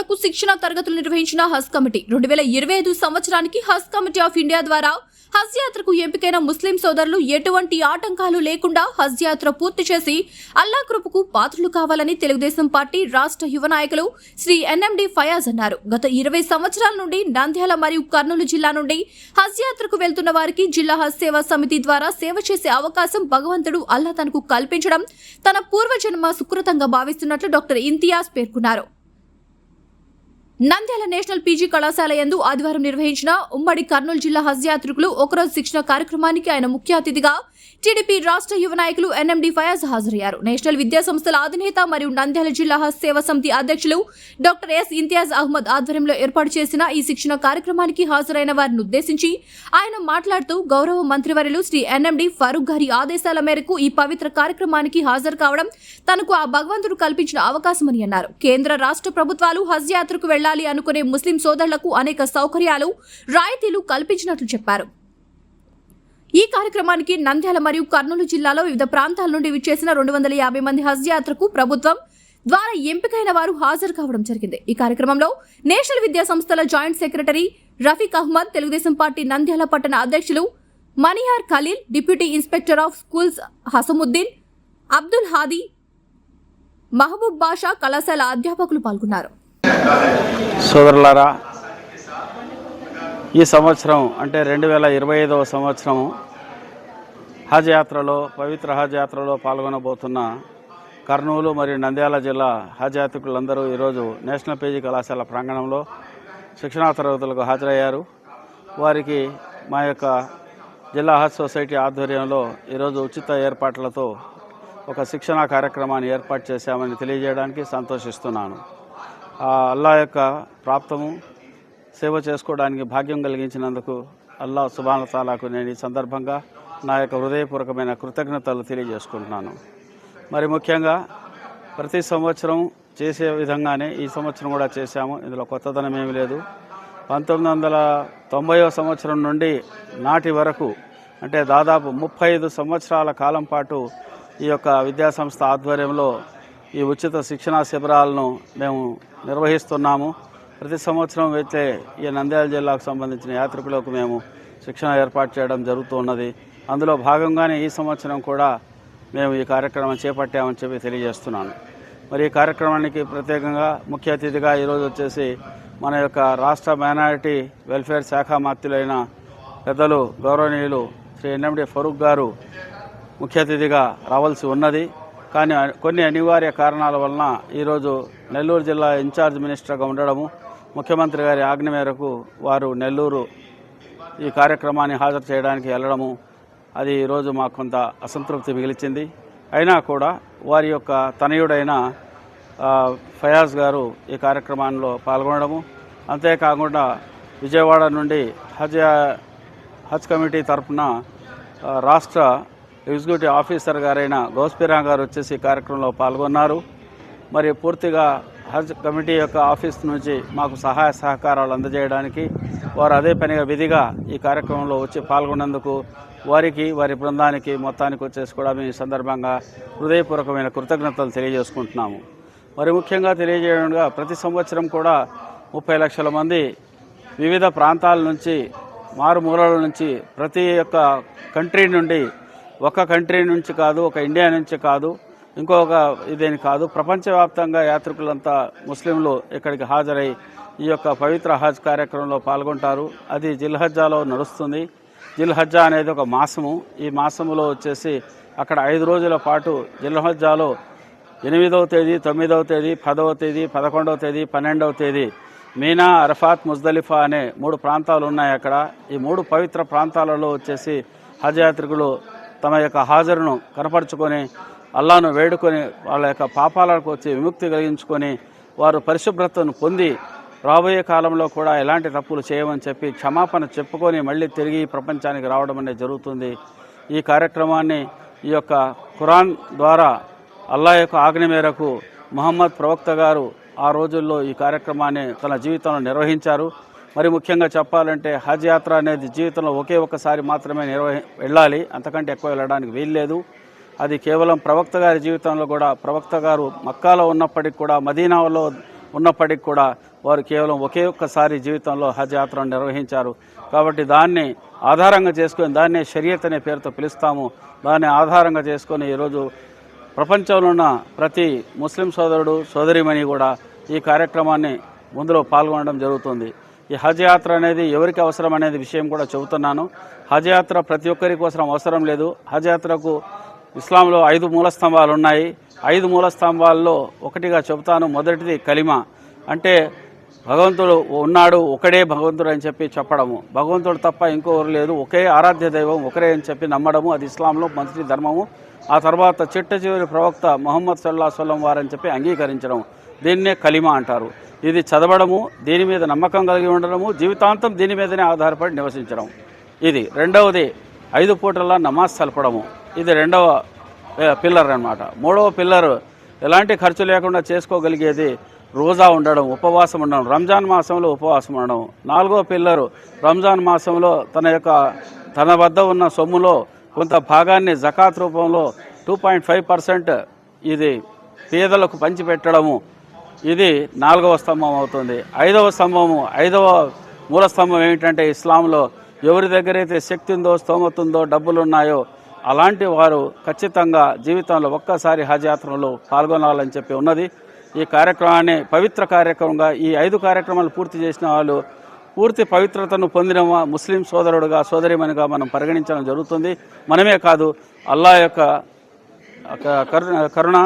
యాత్రికులకు శిక్షణ తరగతులు నిర్వహించిన హజ్ కమిటీ 2025 సంవత్సరానికి హజ్ కమిటీ ఆఫ్ ఇండియా ద్వారా హజ్ యాత్రకు ఎంపికైన ముస్లిం సోదరులు ఎటువంటి ఆటంకాలు లేకుండా హజ్ యాత్ర పూర్తి చేసి అల్లా కృపకు పాత్రలు కావాలని తెలుగుదేశం పార్టీ రాష్ట్ర యువ నాయకులు శ్రీ ఎన్ఎండి ఫయాజ్ అన్నారు. గత 20 సంవత్సరాల నుండి నంద్యాల మరియు కర్నూలు జిల్లా నుండి హజ్ యాత్రకు వెళ్తున్న వారికి జిల్లా హజ్ సేవా సమితి ద్వారా సేవ చేసే అవకాశం భగవంతుడు అల్లా తనకు కల్పించడం తన పూర్వజన్మ సుకృతంగా భావిస్తున్నట్లు డాక్టర్ ఇంతియాజ్ పేర్కొన్నారు. నంద్యాల నేషనల్ పీజీ కళాశాల యందు ఆదివారం నిర్వహించిన ఉమ్మడి కర్నూలు జిల్లా హజ్ యాత్రికులు ఒకరోజు శిక్షణ కార్యక్రమానికి ఆయన ముఖ్య అతిథిగా టీడీపీ రాష్ట్ర యువ నాయకులు ఎన్ఎండి ఫయాజ్ హాజరయ్యారు. నేషనల్ విద్యా సంస్థల అధినేత మరియు నంద్యాల జిల్లా హజ్ సేవా సమితి అధ్యక్షులు డాక్టర్ ఎస్ ఇంతియాజ్ అహ్మద్ ఆధ్వర్యంలో ఏర్పాటు చేసిన ఈ శిక్షణ కార్యక్రమానికి హాజరైన వారిని ఉద్దేశించి ఆయన మాట్లాడుతూ గౌరవ మంత్రివర్యులు శ్రీ ఎన్ఎండి ఫరూక్ గారి ఆదేశాల మేరకు ఈ పవిత్ర కార్యక్రమానికి హాజరు కావడం తనకు ఆ భగవంతుడు కల్పించిన అవకాశమని అన్నారు. కేంద్ర రాష్ట్ర ప్రభుత్వాలు హజ్ యాత్రకు వెళ్లాలి అనుకునే ముస్లిం సోదరులకు అనేక సౌకర్యాలు రాయితీలు కల్పించినట్లు చెప్పారు. ఈ కార్యక్రమానికి నంద్యాల మరియు కర్నూలు జిల్లాలో వివిధ ప్రాంతాల నుండి విచ్చేసిన 250 మంది హజ్ యాత్రకు ప్రభుత్వం ద్వారా ఎంపికైన వారు హాజరు కావడం జరిగింది. ఈ కార్యక్రమంలో నేషనల్ విద్యా సంస్థల joint secretary Rafiq Ahmed, Telugu Desam party Nandyal పట్టణ అధ్యక్షులు Maniyar Khalil, deputy inspector of schools Hasamuddin, Abdul Hadi, Mahaboob Basha, కళాశాల అధ్యాపకులు పాల్గొన్నారు. సోదరులారా, ఈ సంవత్సరం అంటే 2025వ సంవత్సరము హజ్ యాత్రలో పవిత్ర హజ్ యాత్రలో పాల్గొనబోతున్న కర్నూలు మరియు నంద్యాల జిల్లా హజ్ యాత్రికులందరూ ఈరోజు నేషనల్ పీజీ కళాశాల ప్రాంగణంలో శిక్షణా తరగతులకు హాజరయ్యారు. వారికి మా యొక్క జిల్లా హజ్ సొసైటీ ఆధ్వర్యంలో ఈరోజు ఉచిత ఏర్పాట్లతో ఒక శిక్షణా కార్యక్రమాన్ని ఏర్పాటు చేశామని తెలియజేయడానికి సంతోషిస్తున్నాను. అల్లా యొక్క ప్రాప్తము సేవ చేసుకోవడానికి భాగ్యం కలిగించినందుకు అల్లా సుబ్హానహు వ తఆలాకు నేను ఈ సందర్భంగా నా యొక్క హృదయపూర్వకమైన కృతజ్ఞతలు తెలియజేసుకుంటున్నాను. మరి ముఖ్యంగా ప్రతి సంవత్సరం చేసే విధంగానే ఈ సంవత్సరం కూడా చేశాము. ఇందులో కొత్తదనం ఏమీ లేదు. 1990వ సంవత్సరం నుండి నాటి వరకు అంటే దాదాపు 35 సంవత్సరాల కాలం పాటు ఈ యొక్క విద్యాసంస్థ ఆధ్వర్యంలో ఈ ఉచిత శిక్షణా శిబిరాలను మేము నిర్వహిస్తున్నాము. ప్రతి సంవత్సరం అయితే ఈ నంద్యాల జిల్లాకు సంబంధించిన యాత్రికులకు మేము శిక్షణ ఏర్పాటు చేయడం జరుగుతున్నది. అందులో భాగంగానే ఈ సంవత్సరం కూడా మేము ఈ కార్యక్రమం చేపట్టామని చెప్పి తెలియజేస్తున్నాను. మరి ఈ కార్యక్రమానికి ప్రత్యేకంగా ముఖ్య అతిథిగా ఈరోజు వచ్చేసి మన యొక్క రాష్ట్ర మైనారిటీ వెల్ఫేర్ శాఖ మంత్రులైన పెద్దలు గౌరవనీయులు శ్రీ ఎన్ఎండి ఫరూక్ గారు ముఖ్య అతిథిగా రావాల్సి ఉన్నది. కానీ కొన్ని అనివార్య కారణాల వలన ఈరోజు నెల్లూరు జిల్లా ఇన్ఛార్జ్ మినిస్టర్గా ఉండడము, ముఖ్యమంత్రి గారి ఆజ్ఞ మేరకు వారు నెల్లూరు ఈ కార్యక్రమాన్ని హాజరు చేయడానికి వెళ్ళడము అది ఈరోజు మాకు కొంత అసంతృప్తి మిగిల్చింది. అయినా కూడా వారి యొక్క తనయుడైన ఫయాజ్ గారు ఈ కార్యక్రమంలో పాల్గొనడము, అంతేకాకుండా విజయవాడ నుండి హజ్ కమిటీ తరఫున రాష్ట్ర ఎగ్జిక్యూటివ్ ఆఫీసర్ గారైన గౌస్పిరా గారు వచ్చేసి ఈ కార్యక్రమంలో పాల్గొన్నారు. మరి పూర్తిగా హజ్ కమిటీ యొక్క ఆఫీస్ నుంచి మాకు సహాయ సహకారాలు అందజేయడానికి వారు అదే పనిగా విధిగా ఈ కార్యక్రమంలో వచ్చి పాల్గొన్నందుకు వారికి వారి బృందానికి మొత్తానికి వచ్చేసి కూడా మేము ఈ సందర్భంగా హృదయపూర్వకమైన కృతజ్ఞతలు తెలియజేసుకుంటున్నాము. మరి ముఖ్యంగా తెలియజేయడంగా ప్రతి సంవత్సరం కూడా 30 లక్షల మంది వివిధ ప్రాంతాల నుంచి మారుమూలల నుంచి ప్రతి ఒక్క కంట్రీ నుండి ఒక కంట్రీ నుంచి కాదు, ఒక ఇండియా నుంచి కాదు, ఇంకొక ఇదేని కాదు, ప్రపంచవ్యాప్తంగా యాత్రికులంతా ముస్లింలు ఇక్కడికి హాజరై ఈ యొక్క పవిత్ర హజ్ కార్యక్రమంలో పాల్గొంటారు. అది జిల్హజ్జాలో నడుస్తుంది. జిల్హజ్జా అనేది ఒక మాసము. ఈ మాసములో వచ్చేసి అక్కడ 5 రోజుల పాటు జిల్హజ్జాలో 8వ తేదీ, 9వ తేదీ, 10వ తేదీ, 11వ తేదీ, 12వ తేదీ మీనా, అరఫాత్, ముజ్దలిఫా అనే 3 ప్రాంతాలు ఉన్నాయి. అక్కడ ఈ 3 పవిత్ర ప్రాంతాలలో వచ్చేసి హజ్ యాత్రికులు తమ యొక్క హాజరును కనపరుచుకొని అల్లాను వేడుకొని వాళ్ళ యొక్క పాపాలకు వచ్చి విముక్తి కలిగించుకొని వారు పరిశుభ్రతను పొంది రాబోయే కాలంలో కూడా ఎలాంటి తప్పులు చేయమని చెప్పి క్షమాపణ చెప్పుకొని మళ్ళీ తిరిగి ప్రపంచానికి రావడం అనేది జరుగుతుంది. ఈ కార్యక్రమాన్ని ఈ యొక్క ఖురాన్ ద్వారా అల్లా యొక్క ఆజ్ఞ మేరకు ముహమ్మద్ ప్రవక్త గారు ఆ రోజుల్లో ఈ కార్యక్రమాన్ని తన జీవితంలో నిర్వహించారు. మరి ముఖ్యంగా చెప్పాలంటే హజ్ యాత్ర అనేది జీవితంలో ఒకే ఒక్కసారి మాత్రమే వెళ్ళాలి, అంతకంటే ఎక్కువ వెళ్ళడానికి వీల్లేదు. అది కేవలం ప్రవక్త గారి జీవితంలో కూడా, ప్రవక్త గారు మక్కాలో ఉన్నప్పటికి కూడా, మదీనాలో ఉన్నప్పటికి కూడా వారు కేవలం ఒకే ఒక్కసారి జీవితంలో హజ్ యాత్రను నిర్వహించారు. కాబట్టి దాన్ని ఆధారంగా చేసుకొని దాన్నే షరియత్ అనే పేరుతో పిలుస్తాము. దాన్ని ఆధారంగా చేసుకొని ఈరోజు ప్రపంచంలో ఉన్న ప్రతి ముస్లిం సోదరుడు సోదరిమణి కూడా ఈ కార్యక్రమాన్ని ముందులో పాల్గొనడం జరుగుతుంది. ఈ హజ్ యాత్ర అనేది ఎవరికి అవసరం అనేది విషయం కూడా చెబుతున్నాను. హజ్ యాత్ర ప్రతి ఒక్కరి కోసం అవసరం లేదు. హజ్ యాత్రకు ఇస్లాంలో 5 మూలస్తంభాలు ఉన్నాయి. 5 మూలస్తంభాల్లో ఒకటిగా చెబుతాను. మొదటిది కలిమా, అంటే భగవంతుడు ఉన్నాడు, ఒకడే భగవంతుడు అని చెప్పి చెప్పడము, భగవంతుడు తప్ప ఇంకొకరు లేదు, ఒకే ఆరాధ్య దైవం ఒకరే అని చెప్పి నమ్మడము, అది ఇస్లాంలో మొదటి ధర్మము. ఆ తర్వాత చిట్ట చివరి ప్రవక్త ముహమ్మద్ సల్లల్లాహు అలైహి వసల్లం వారని చెప్పి అంగీకరించడం, దీన్నే కలిమా అంటారు. ఇది చదవడము, దీని మీద నమ్మకం కలిగి ఉండడము, జీవితాంతం దీని మీదనే ఆధారపడి నివసించడం. ఇది రెండవది 5 పూటల నమాజ్ సలపడము, ఇది రెండవ పిల్లర్ అన్నమాట. మూడవ పిల్లర్ ఎలాంటి ఖర్చు లేకుండా చేసుకోగలిగేది రోజా ఉండడం, ఉపవాసం ఉండడం, రంజాన్ మాసంలో ఉపవాసం ఉండడం. 4వ పిల్లరు రంజాన్ మాసంలో తన వద్ద ఉన్న సొమ్ములో కొంత భాగాన్ని జకాత్ రూపంలో 2.5% ఇది పేదలకు పంచిపెట్టడము, ఇది 4వ స్తంభం అవుతుంది. 5వ స్తంభము, 5వ మూల స్తంభం ఏమిటంటే ఇస్లాంలో ఎవరి దగ్గరైతే శక్తి ఉందో, స్తోమత ఉందో, డబ్బులు ఉన్నాయో అలాంటి వారు ఖచ్చితంగా జీవితంలో ఒక్కసారి హజ్ యాత్రలో పాల్గొనాలని చెప్పి ఉన్నది. ఈ కార్యక్రమాన్ని పవిత్ర కార్యక్రమంగా ఈ 5 కార్యక్రమాలు పూర్తి చేసిన వాళ్ళు పూర్తి పవిత్రతను పొందిన ముస్లిం సోదరుడుగా సోదరిమణిగా మనం పరిగణించడం జరుగుతుంది. మనమే కాదు, అల్లా యొక్క కరుణ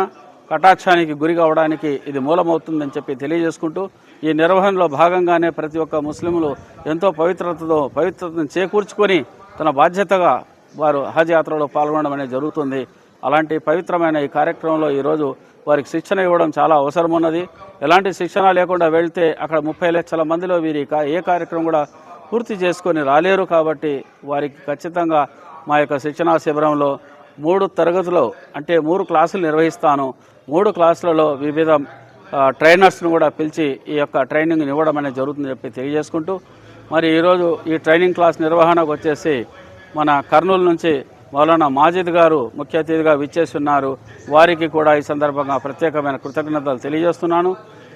కటాక్షానికి గురి కావడానికి ఇది మూలమవుతుందని చెప్పి తెలియజేసుకుంటూ, ఈ నిర్వహణలో భాగంగానే ప్రతి ఒక్క ముస్లింలు ఎంతో పవిత్రతను చేకూర్చుకొని తన బాధ్యతగా వారు హజ్ యాత్రలో పాల్గొనడం అనేది జరుగుతుంది. అలాంటి పవిత్రమైన ఈ కార్యక్రమంలో ఈరోజు వారికి శిక్షణ ఇవ్వడం చాలా అవసరం ఉన్నది. ఎలాంటి శిక్షణ లేకుండా వెళ్తే అక్కడ 30 లక్షల మందిలో వీరి ఏ కార్యక్రమం కూడా పూర్తి చేసుకొని రాలేరు. కాబట్టి వారికి ఖచ్చితంగా మా యొక్క శిక్షణా శిబిరంలో 3 తరగతులు అంటే 3 క్లాసులు నిర్వహిస్తాను. 3 క్లాసులలో వివిధ ట్రైనర్స్ను కూడా పిలిచి ఈ యొక్క ట్రైనింగ్ ఇవ్వడం అనేది జరుగుతుందని చెప్పి తెలియజేసుకుంటూ, మరి ఈరోజు ఈ ట్రైనింగ్ క్లాస్ నిర్వహణకు వచ్చేసి మన కర్నూలు నుంచి మౌలానా మాజిద్ గారు ముఖ్య అతిథిగా విచ్చేసి ఉన్నారు. వారికి కూడా ఈ సందర్భంగా ప్రత్యేకమైన కృతజ్ఞతలు తెలియజేస్తున్నాను.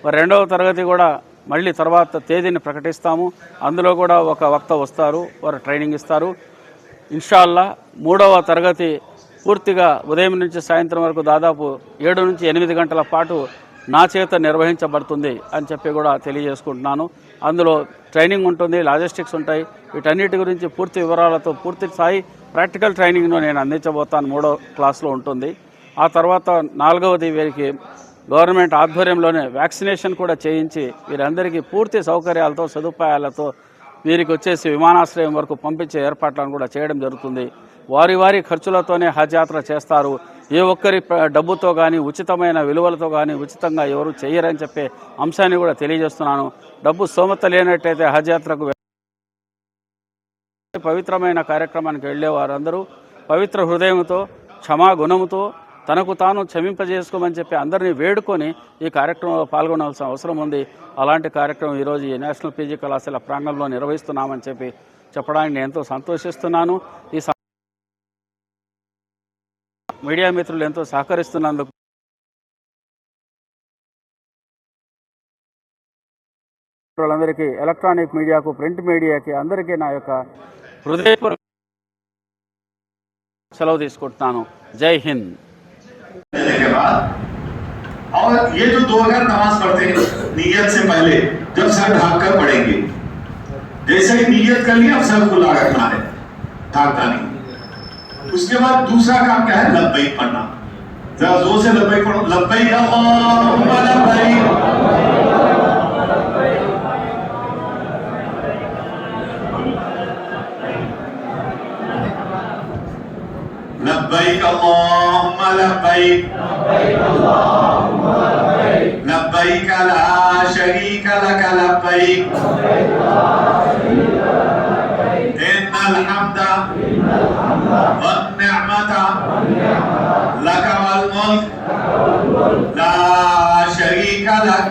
మరి 2వ తరగతి కూడా మళ్ళీ తర్వాత తేదీని ప్రకటిస్తాము. అందులో కూడా ఒక వక్త వస్తారు, వారు ట్రైనింగ్ ఇస్తారు. ఇన్షాల్లా 3వ తరగతి పూర్తిగా ఉదయం నుంచి సాయంత్రం వరకు దాదాపు 7 నుంచి 8 గంటల పాటు నా చేత నిర్వహించబడుతుంది అని చెప్పి కూడా తెలియజేసుకుంటున్నాను. అందులో ట్రైనింగ్ ఉంటుంది, లాజిస్టిక్స్ ఉంటాయి. వీటన్నిటి గురించి పూర్తి వివరాలతో పూర్తి స్థాయి ప్రాక్టికల్ ట్రైనింగ్ను నేను అందించబోతాను. 3వ క్లాస్లో ఉంటుంది. ఆ తర్వాత 4వది వీరికి గవర్నమెంట్ ఆధ్వర్యంలోనే వ్యాక్సినేషన్ కూడా చేయించి వీరందరికీ పూర్తి సౌకర్యాలతో సదుపాయాలతో వీరికి వచ్చేసి విమానాశ్రయం వరకు పంపించే ఏర్పాట్లను కూడా చేయడం జరుగుతుంది. వారి ఖర్చులతోనే హజ్ యాత్ర చేస్తారు. ఏ ఒక్కరి డబ్బుతో కానీ ఉచితమైన విలువలతో కానీ ఉచితంగా ఎవరు చేయరని చెప్పే అంశాన్ని కూడా తెలియజేస్తున్నాను. డబ్బు స్తోమత లేనట్టయితే హజ్ యాత్రకు పవిత్రమైన కార్యక్రమానికి వెళ్ళే వారందరూ పవిత్ర హృదయంతో క్షమాగుణముతో తనకు తాను క్షమింపజేసుకోమని చెప్పి అందరినీ వేడుకొని ఈ కార్యక్రమంలో పాల్గొనాల్సిన అవసరం ఉంది. అలాంటి కార్యక్రమం ఈరోజు ఈ నేషనల్ పీజీ కళాశాల ప్రాంగణంలో నిర్వహిస్తున్నామని చెప్పి చెప్పడానికి నేను ఎంతో సంతోషిస్తున్నాను. ఈ మీడియా మిత్రులు ఎంతో సహకరిస్తున్నందుకు అందరికీ, ఎలక్ట్రానిక్ మీడియాకు, ప్రింట్ మీడియాకి అందరికీ నా యొక్క హృదయపూర్వక సెలవు తీసుకుంటున్నాను. జై హింద్. और ये जो 2 अगर नमाज पढ़ते हैं नियत से पहले जब सर ढाक कर पढ़ेंगे, जैसे ही नियत कर लिया अब सर खुला रखना है, ढाकना नहीं। उसके बाद दूसरा काम क्या है? लब्बैक पढ़ना। जरा जोर से लब्बैक पढ़ो। लब्बैक अल्लाहुम्मा लब्बैक, लब्बैक अल्लाहुम्मा लब्बैक, लब्बैक ला शरीक लक लब्बैक, इन्नल हम्दा वन निअमता लक वल मुल्क ला शरीक लक।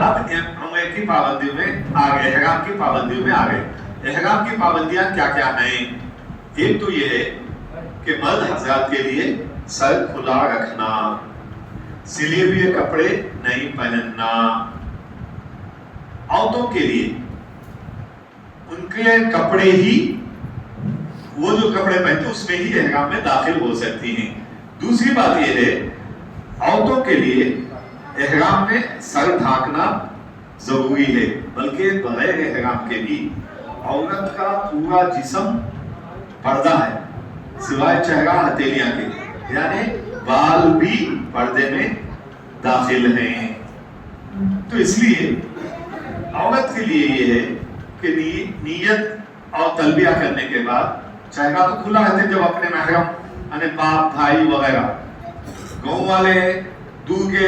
अब हम एक ही पाबंदी में आ गए, इहराम की पाबंदियों में आ गए। इहराम की पाबंदियां क्या क्या हैं? एक तो ये है कि मर्द हजरात के लिए सर खुला रखना, सिले हुए कपड़े नहीं पहनना, औरतों के लिए उनके कपड़े ही, वो जो कपड़े पहनते उसमें ही एहराम में दाखिल हो सकती हैं। दूसरी बात यह है, औरतों के लिए एहराम में सर ढांकना जरूरी है, बल्कि बगैर एहराम के भी औरत का पूरा जिस्म पर्दा है, सिवाय चेहरा हथेलियां के, यानी बाल भी पर्दे में दाखिल हैं। तो इसलिए औरत के लिए ये है कि नीयत और तलबिया करने के बाद चेहरा तो खुला रहते जब अपने महरम यानी बाप भाई वगैरह, गाँव वाले, दूर के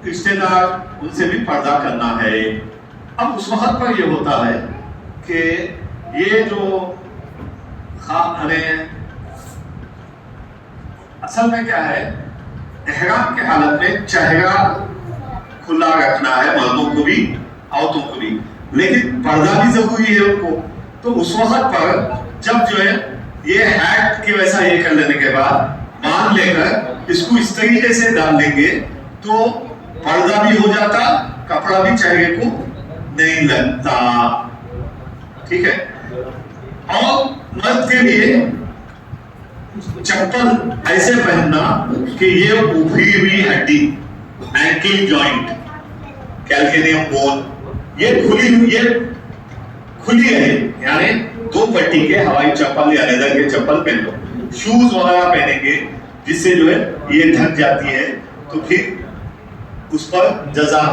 रिश्तेदार, उनसे भी पर्दा करना है। अब उस वक्त पर यह होता है कि ये जो असल में क्या है, एहराम के हालत में चेहरा खुला रखना है मर्दों को भी औरतों को भी, लेकिन पर्दा भी जरूरी है उनको। तो उस वक्त पर जब जो है ये हैट की वैसा ये कर लेने के बाद बांध लेकर इसको इस तरीके से डाल लेंगे तो पर्दा भी हो जाता, कपड़ा भी चेहरे को नहीं लगता। ठीक है। और मर्द के लिए चप्पल ऐसे पहनना कि ये उभरी हुई हड्डी, एंकल जॉइंट, कैल्केनियम बोन, ये खुली रहे, यानी 2 पट्टी के हवाई चप्पल या लेदर के चप्पल पहन लो। शूज वगैरह पहनेंगे जिससे जो है ये ढक जाती है, तो फिर उस पर जजा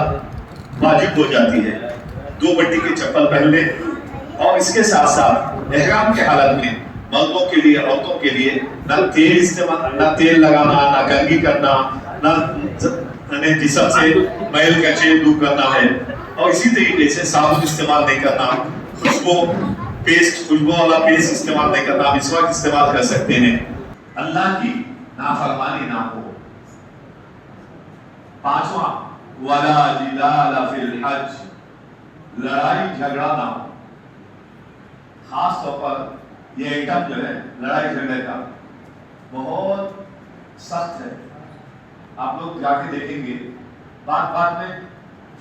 वाजिब हो जाती है। 2 पट्टी के चप्पल पहन ले। और इसके साथ साथ एहराम के हालत में मर्दों के लिए, औरतों के लिए ना तेल लगाना, ना कंघी करना, ना जिस्म से मैल कचरे दूर करना है। और इसी तरीके से साबुन इस्तेमाल नहीं करना, खुशबू वाला पेस्ट इस्तेमाल नहीं करना, मिसवाक इस्तेमाल कर सकते हैं। अल्लाह की नाफरमानी ना हो। 5वां, वला जिदाल फिल हज, लड़ाई झगड़ा ना हो। खास तौर पर यह आइटम जो है लड़ाई झगड़े का बहुत सख्त है। आप लोग जाके देखेंगे बात में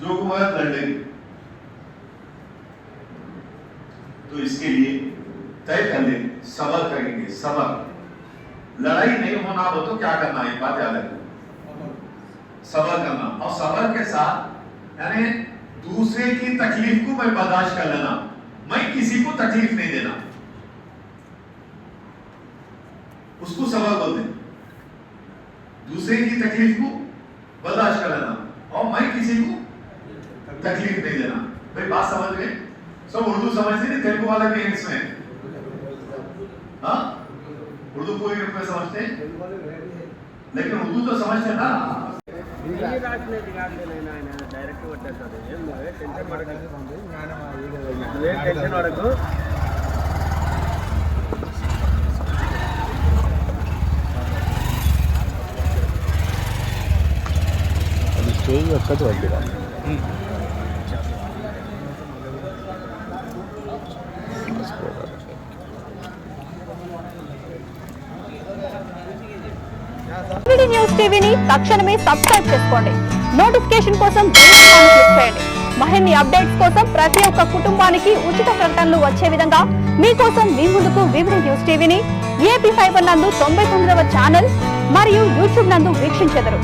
जो मर्द लड़ लेंगे, तो इसके लिए तय कर लेंगे, सब्र करेंगे। सब्र, लड़ाई नहीं होना हो तो क्या करना है, बात याद रखना, सब्र करना। और सब्र के साथ यानी दूसरे की तकलीफ को मैं बर्दाश्त कर लेना, मैं किसी को तकलीफ नहीं देना, उसको सब्र बोलते हैं। दूसरे की तकलीफ को बर्दाश्त कर लेना और मैं किसी को तकलीफ नहीं देना। भाई बात समझ गए? सब उर्दू समझते नहीं, तेलुगु वाला भी है इसमें। हाँ, उर्दू पूरी रूप में समझते हैं, लेकिन उर्दू तो समझते ना। స్టేజ్ ఒక్కటి వద్దురా. న్యూస్ టీవీని తక్షణమే సబ్స్క్రైబ్ చేసుకోండి. నోటిఫికేషన్ కోసం బెల్ ఐకాన్ క్లిక్ చేయండి. మరిన్ని అప్డేట్స్ కోసం ప్రతి ఒక్క కుటుంబానికి ఉచిత ప్రకటనలు వచ్చే విధంగా మీకోసం మీ ముందుకు వివిధ న్యూస్ టీవీని ఏపీ ఫైబర్ నందు 99వ ఛానల్ మరియు యూట్యూబ్ నందు వీక్షించెదరు.